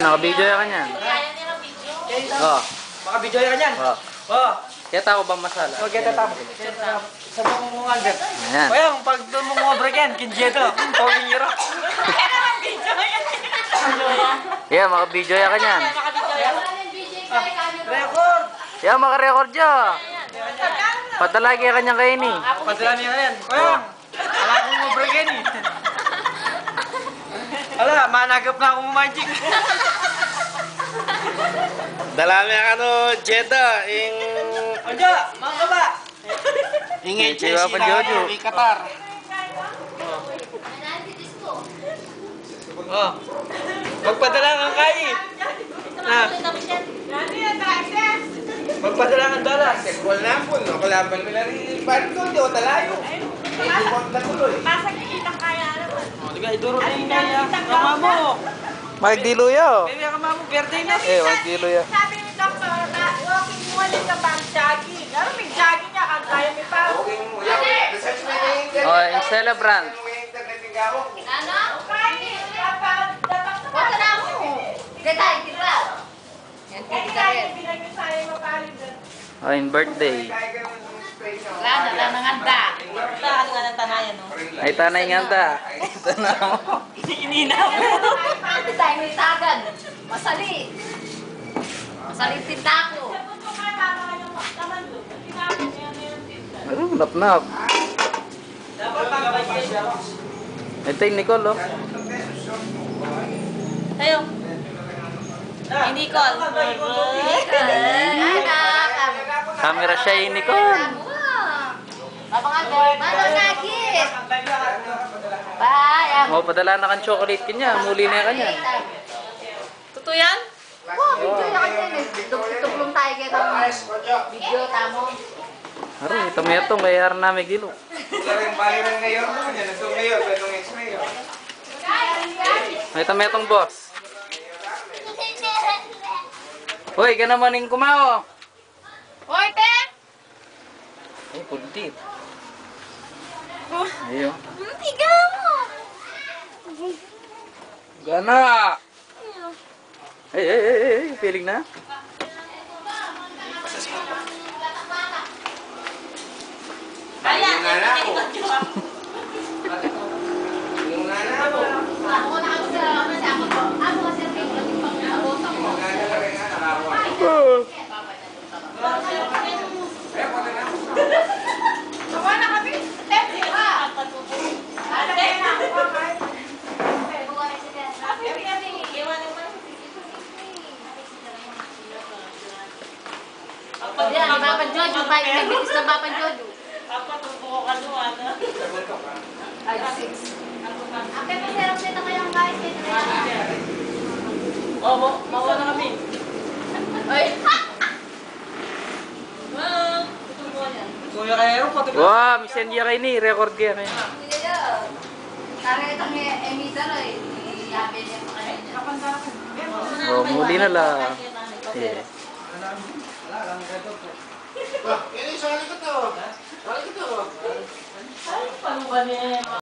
Naka-video ka niyan. Oh. Maka-video ka niyan. Oh. Oh. Kita ko ba masala? So, kita tamo. Sa mga mga Albert. Ayan. Kaya, pag mo mga break yan, kinjeto. Poging yero. Yeah, maka-video ka niyan. Record! Yeah, maka-record dyan. Patalagi ka niyang kayo ni. Padala niya yan. Kaya, wala akong mga break yan eh. Wala, managap na akong magic. Dalami ano, Jeddah, Ojo, mga ba? ingay Chiwa pa Jojo. Qatar. Oh. Magpadala kang kay. Na. Magpadala kang dalas. Wala na po, no? Kalaban nila rin. Paano ko, di ko talayo. Hindi ko natuloy. Tiga, iduro na yung kaya. Kama mo. Magdiluyo. Baby, kama mo. Birthday na. Eh, magdiluyo. Sabi ni Doktor na walking mo ulit ka bang jogging. Ano may jogging niya kung tayo may pa. Okay mo. Research mo yung internet. Oh, yung celebrant. Yung internet ng gawin. Ano? Wala na mo. Ganda, kita. Yan, kita rin. Oh, in birthday. Lada, lada nganda. Lada nga ng tanayan, no? Ay, tanay nga ta. Ito na mo. Ininaw mo. Pati tayo may tagad. Masali. Masali tinta ko. Ano, nap-nap. Ito yung Nicole, oh. Tayo. Hey, Nicole. Camera siya yung Nicole. Manong nagis. Bye. Oh, padala na kang chocolate kanya. Muli na kanya. Totoo yan? Wow, video yan kasi. Tuklong tayo kayo ng video, tamo. Aray, ito may itong kaya harap namin gilo. Wala rin bali ng ngayon mo. Yan, ito ngayon. Itong ex-mayor. Ito may itong boss. Hoy, ka naman yung kumao. Hoy, te! Ay, puntit. Ayun. Tiga mo! Gana! Ay, feeling na? Ayan, Yung nana ko. Yung nana ko. ako na ako sa ako ko. Ako kasi ang pang-abot ako. Yung nana ka rin nga, nakakuha. Sawa na kami. Tete ka. Ate na ako kahit. Yan, ni Papa Jojo, nag-bilis na Papa Jojo. Ay, 6. Ate, masarap nito kayang guys. Oh, mawa na kami. Ay! Kuya Kaero, pati ko. Wow, misen niya kayo ni. Record kaya kayo. Karena itong emisa na eh. Yabe niya pa kanina. Oh, muli na lang. Yeah. Ini soalnya ketua. Soalnya ketua. Paano ba niya?